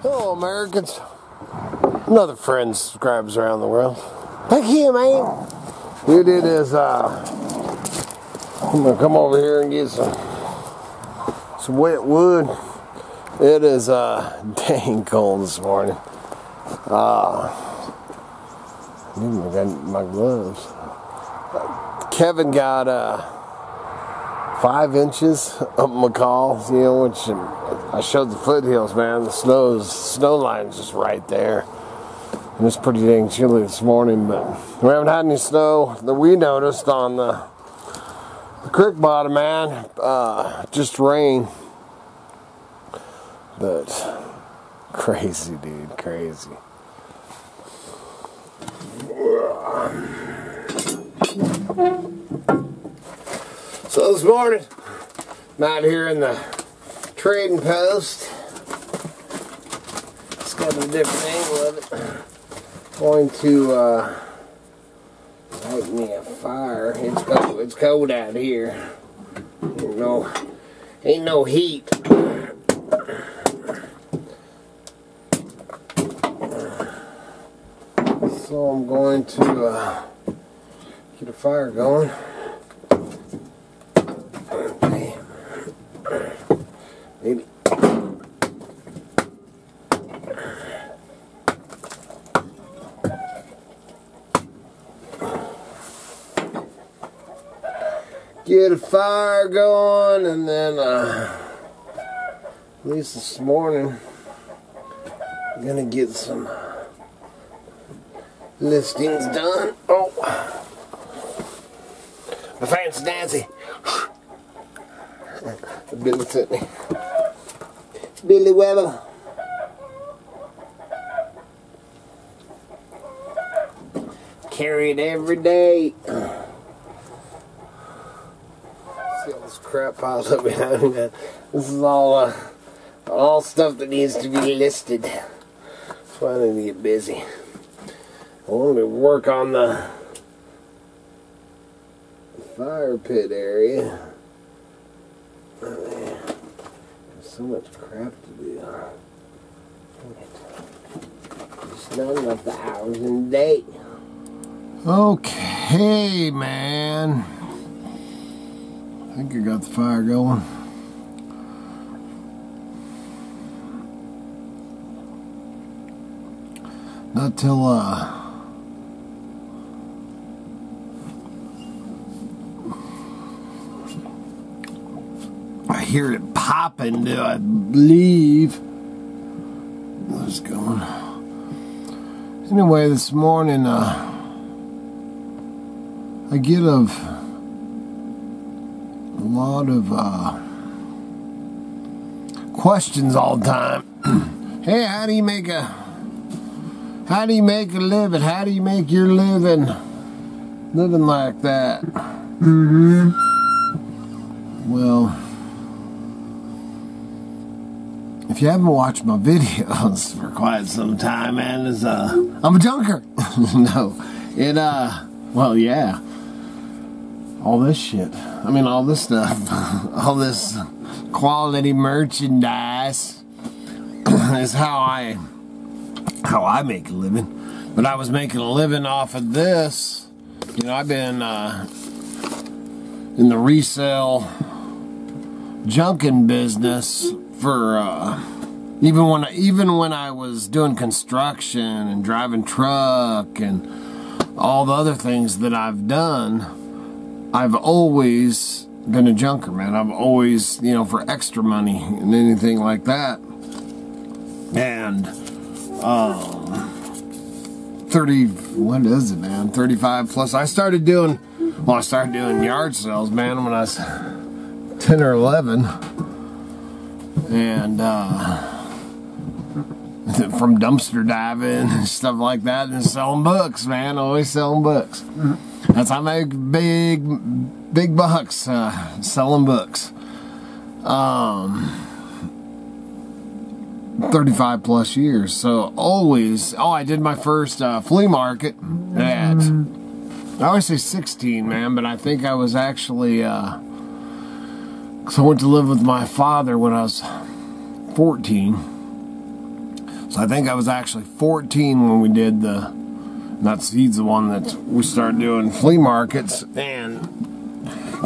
Hello, Americans. Another friend subscribes around the world. Thank you, man. Dude, it is, I'm gonna come over here and get some wet wood. It is, dang cold this morning. I got my gloves. Kevin got, 5 inches up McCall, you know, which I showed the foothills, man. The snow line's just right there. And it's pretty dang chilly this morning, but we haven't had any snow that we noticed on the Crick Bottom, man. Just rain. But crazy, dude, crazy. So this morning, I'm out here in the trading post. Just got a different angle of it. Going to light me a fire. It's cold out here. Ain't no heat. So I'm going to get a fire going. Maybe. Get a fire going, and then at least this morning I'm gonna get some listings done. Oh, my fancy Nancy. Billy sent me. Billy Weber. Carry it every day. See all this crap piled up behind me, man. This is all stuff that needs to be listed. That's why I need to get busy. I want to work on the fire pit area. Oh, man. There's so much crap to do. Just not enough hours in the day. Okay, man. I think I got the fire going. Not till I hear it popping, I believe. What's going on? Anyway, this morning, I get a lot of questions all the time. Hey, how do you make a living? How do you make your living like that? Well, if you haven't watched my videos for quite some time, man, I'm a junker. No, well, yeah, all this shit. I mean, all this stuff, all this quality merchandise is how I make a living. But I was making a living off of this. You know, I've been in the resale junking business for even when I was doing construction and driving truck and all the other things that I've done. I've always been a junker, man. I've always, you know, for extra money and anything like that. And 35 plus. I started doing yard sales, man, when I was 10 or 11. And from dumpster diving and stuff like that, and selling books, man. Always selling books. That's how I make big bucks, selling books. 35 plus years. So always, I did my first flea market at, I always say 16, man, but I think I was actually, because I went to live with my father when I was 14. So I think I was actually 14 when we did the, he's the one that we started doing flea markets, and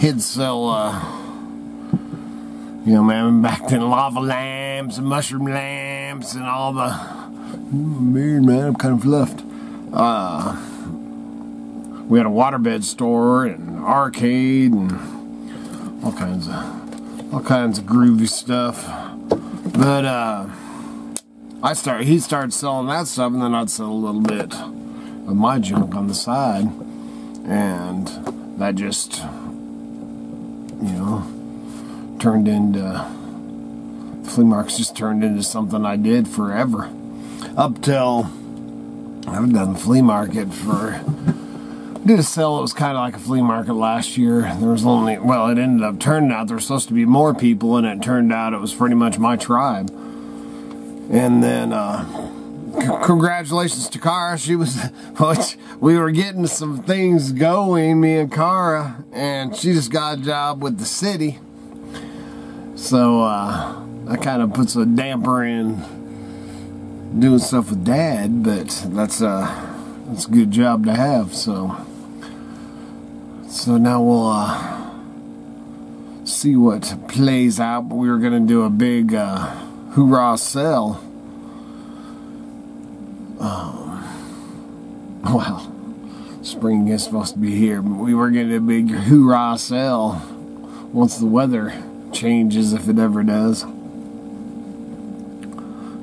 he'd sell, you know, man, back then lava lamps and mushroom lamps and all the, weird, man, I'm kind of fluffed. We had a waterbed store and an arcade and all kinds of groovy stuff. But he started selling that stuff, and then I'd sell a little bit of my junk on the side, and that just, you know, turned into, flea markets just turned into something I did forever. Up till, I've done the flea market for, did a sale that was kind of like a flea market last year. There was only, well, it ended up turning out there were supposed to be more people, and it turned out it was pretty much my tribe. And then, congratulations to Cara. She was, we were getting some things going, me and Cara, and she just got a job with the city. So, that kind of puts a damper in doing stuff with Dad, but that's a good job to have. So now we'll see what plays out. But we were gonna do a big hoorah sale. Well, spring is supposed to be here, but we were gonna do a big hoorah sale once the weather changes, if it ever does.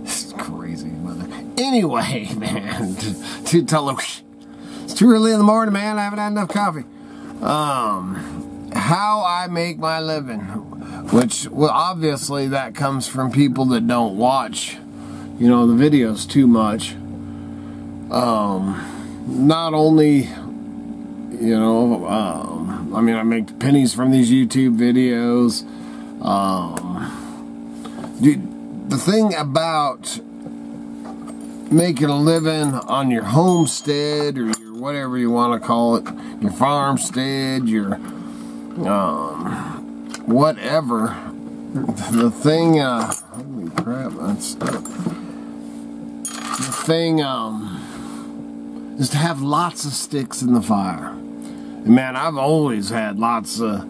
It's crazy weather. Anyway, man, it's too early in the morning, man. I haven't had enough coffee. How I make my living, which, well, obviously that comes from people that don't watch, you know, the videos too much. Not only, you know, I mean, I make pennies from these YouTube videos. Dude, the thing about making a living on your homestead, or your whatever you want to call it, your farmstead, your whatever, the thing, holy crap, that's stuck. The thing is to have lots of sticks in the fire. And man, I've always had lots of,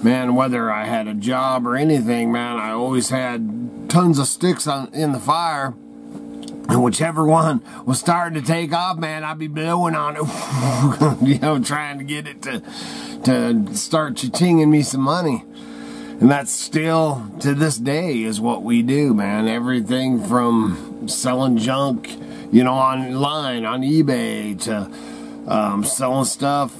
man, whether I had a job or anything, man, I always had tons of sticks in the fire. And whichever one was starting to take off, man, I'd be blowing on it, you know, trying to get it to start cha-chinging me some money. And that's still, to this day, is what we do, man. Everything from selling junk, you know, online, on eBay, to selling stuff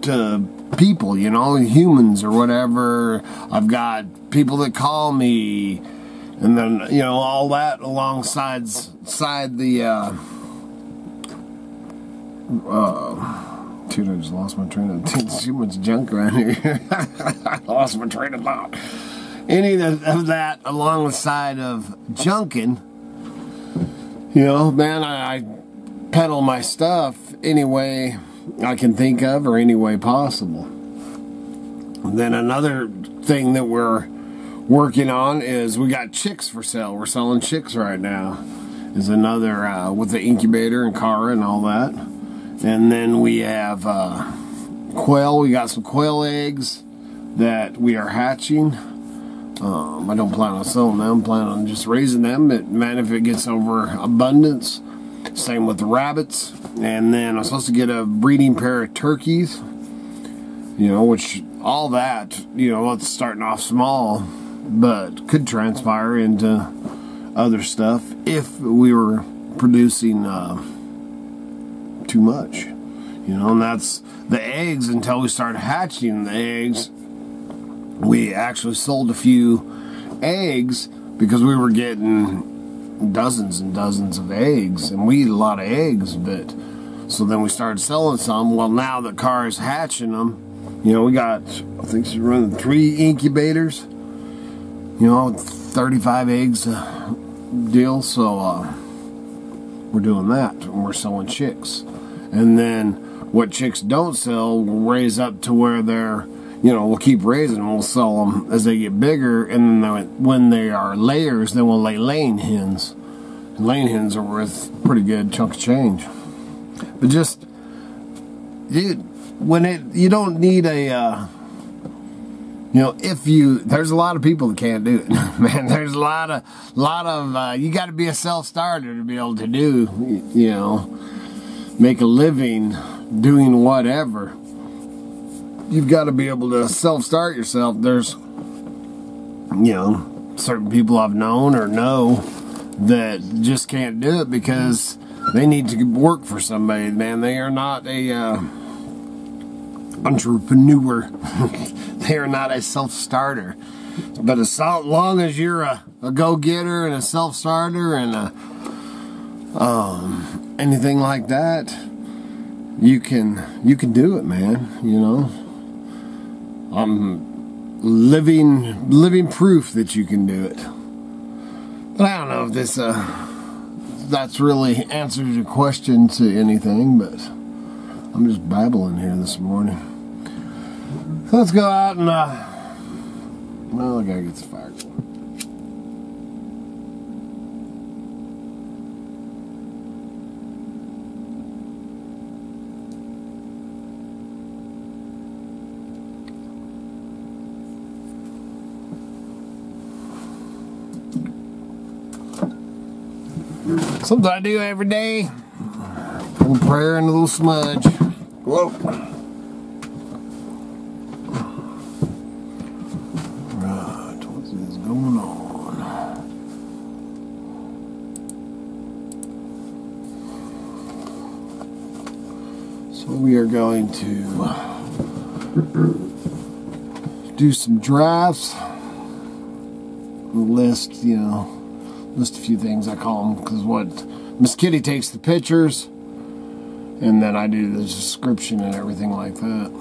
to people, you know, humans or whatever. I've got people that call me. And then, you know, all that alongside the, dude, I just lost my train of thought. Too much junk around here. I lost my train of thought. Any of that along the side of junking, you know, man, I peddle my stuff any way I can think of or any way possible. And then another thing that we're working on is we got chicks for sale. We're selling chicks right now. Is another with the incubator and Cara and all that. And then we have quail. We got some quail eggs that we are hatching. I don't plan on selling them. I'm planning on just raising them. But man, if it gets over abundance, same with the rabbits. And then I'm supposed to get a breeding pair of turkeys. You know, which all that, you know, it's starting off small, but could transpire into other stuff if we were producing too much, you know. And that's the eggs. Until we started hatching the eggs, we actually sold a few eggs because we were getting dozens and dozens of eggs, and we eat a lot of eggs. But so then we started selling some. Well, now that Cara's hatching them, you know, we got, I think she's running 3 incubators, you know, 35 eggs deal. So we're doing that, and we're selling chicks. And then what chicks don't sell, we'll raise up to where they're, you know, we'll keep raising them. We'll sell them as they get bigger, and then when they are layers, then we'll lay laying hens. And laying hens are worth a pretty good chunk of change. But just, dude, you don't need a, you know, there's a lot of people that can't do it, man. There's a lot of, you got to be a self-starter to be able to do, you know, make a living doing whatever. You've got to be able to self-start yourself. There's, you know, certain people I've known or know that just can't do it because they need to work for somebody, man. They are not a entrepreneur. They are not a self-starter. But as long as you're a go-getter and a self-starter and anything like that, you can do it, man. You know, I'm living proof that you can do it. But I don't know if this that's really answered your question to anything, but I'm just babbling here this morning. So let's go out and well, I gotta get the fire going. Something I do every day. A little prayer and a little smudge. Whoa. Right, what is going on? So we are going to do some drafts. List, you know. List a few things, I call them, because what Miss Kitty takes the pictures and then I do the description and everything like that.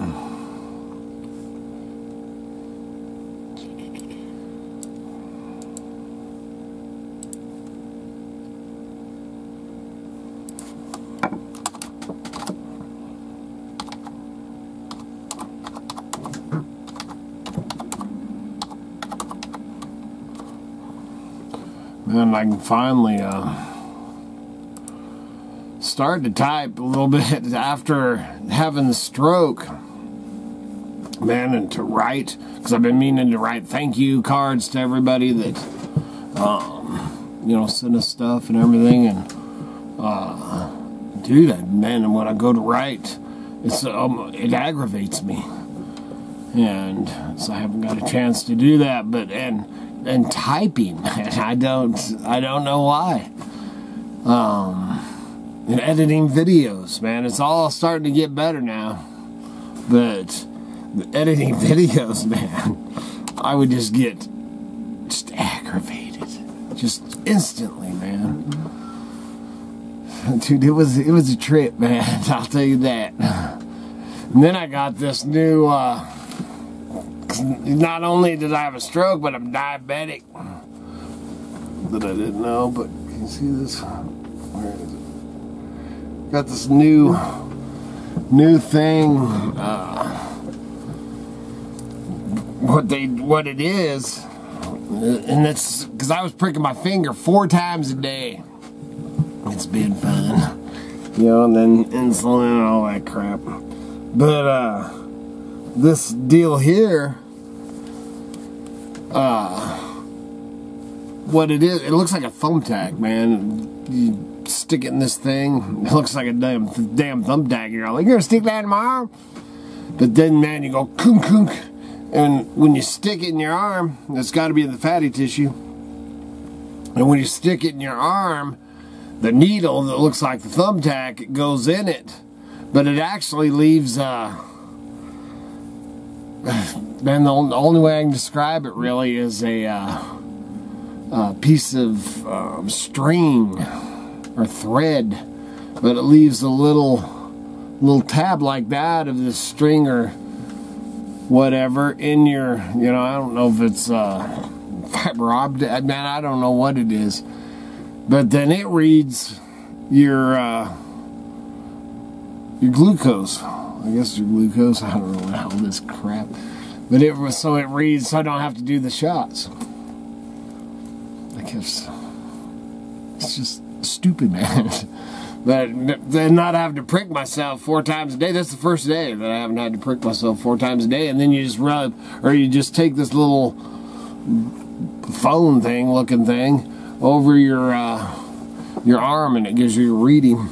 And I can finally start to type a little bit after having the stroke, man, and to write, because I've been meaning to write thank you cards to everybody that, you know, sent us stuff and everything, and do that, man. And when I go to write, it aggravates me, and so I haven't got a chance to do that. But and typing, I don't know why. And editing videos, man, it's all starting to get better now. But the editing videos, man, I would just get aggravated, just instantly, man. Dude, it was a trip, man. I'll tell you that. And then I got this new. Not only did I have a stroke, but I'm diabetic. That I didn't know, but can you see this? Where is it? Got this new thing. What it is, and it's because I was pricking my finger 4 times a day. It's been fun, you know, and then insulin and all that crap. But this deal here. What it is, it looks like a thumbtack, man. You stick it in this thing, it looks like a damn thumbtack. You're like, you're gonna stick that in my arm? But then, man, you go kunk kunk, and when you stick it in your arm, it's got to be in the fatty tissue. And when you stick it in your arm, the needle that looks like the thumbtack, it goes in it, but it actually leaves man, the only way I can describe it really is a piece of string or thread, but it leaves a little tab like that of this string or whatever in your, you know, I don't know if it's fiber optic, man, I don't know what it is, but then it reads your glucose. I guess your glucose, I don't know all this crap. But it was so it reads so I don't have to do the shots. I guess it's just stupid, man. But then not having to prick myself 4 times a day. That's the first day that I haven't had to prick myself 4 times a day. And then you just rub, or you just take this little phone thing, looking thing, over your arm, and it gives you a reading.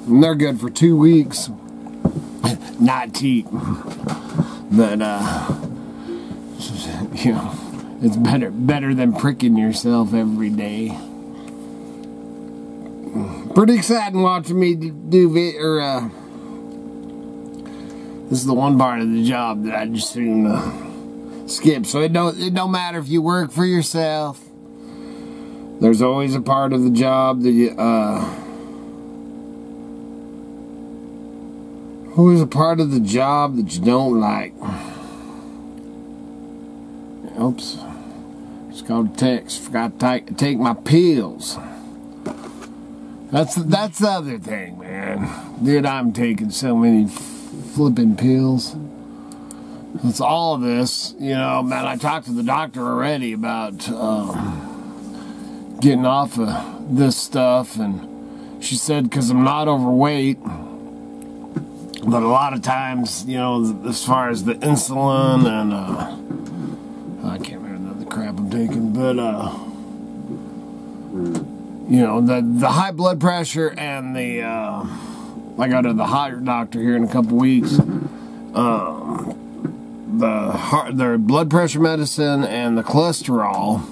And they're good for 2 weeks. Not cheap, but you know, it's better than pricking yourself every day. Pretty exciting watching me do this is the one part of the job that I just soon skip. So it don't matter if you work for yourself. There's always a part of the job that you always a part of the job that you don't like. Oops, just got a text. Forgot to take my pills. That's the other thing, man. Dude, I'm taking so many flipping pills. It's all of this, you know, man. I talked to the doctor already about getting off of this stuff, and she said because I'm not overweight, but a lot of times, you know, as far as the insulin and I can't remember the crap I'm taking, but you know, the high blood pressure and the I go to the heart doctor here in a couple weeks. The blood pressure medicine and the cholesterol,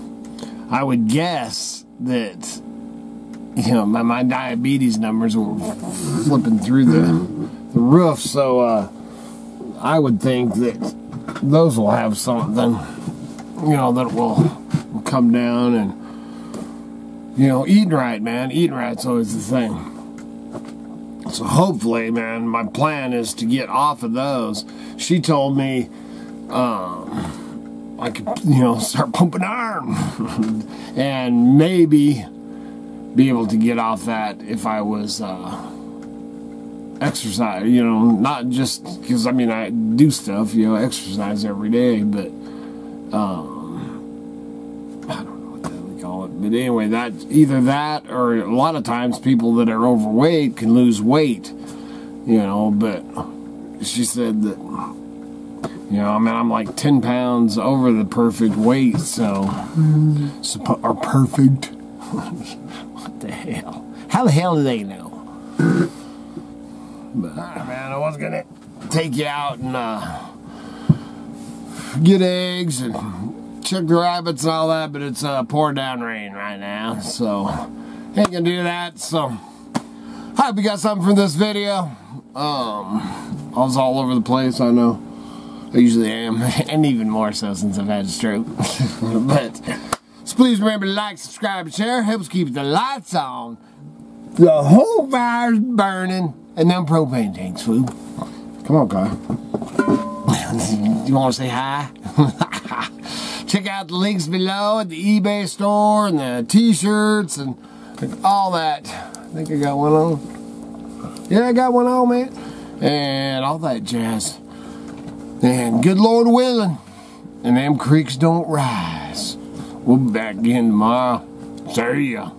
I would guess that, you know, my diabetes numbers were flipping through the roof, so I would think that those will have something, you know, that will come down. And you know, eating right, man. Eating right's always the thing. So hopefully, man, my plan is to get off of those. She told me I could, you know, start pumping iron and maybe be able to get off that if I was exercise, you know, not just because, I mean, I do stuff, you know, exercise every day, but I don't know what the hell we call it. But anyway, that either that or a lot of times people that are overweight can lose weight, you know. But she said that, you know, I mean, I'm like 10 pounds over the perfect weight, so or perfect. What the hell? How the hell do they know? But man, I was gonna take you out and get eggs and check the rabbits and all that, but it's pouring down rain right now, so ain't gonna do that. So I hope you got something from this video. I was all over the place, I know. I usually am, and even more so since I've had a stroke. But so please remember to like, subscribe, and share. Helps keep the lights on, the whole fire's burning, and them propane tanks, fool. Come on, guy. You want to say hi? Check out the links below at the eBay store and the t-shirts and all that. I think I got one on. Yeah, I got one on, man. And all that jazz. And good Lord willing, and them creeks don't rise. We'll be back again tomorrow. See ya.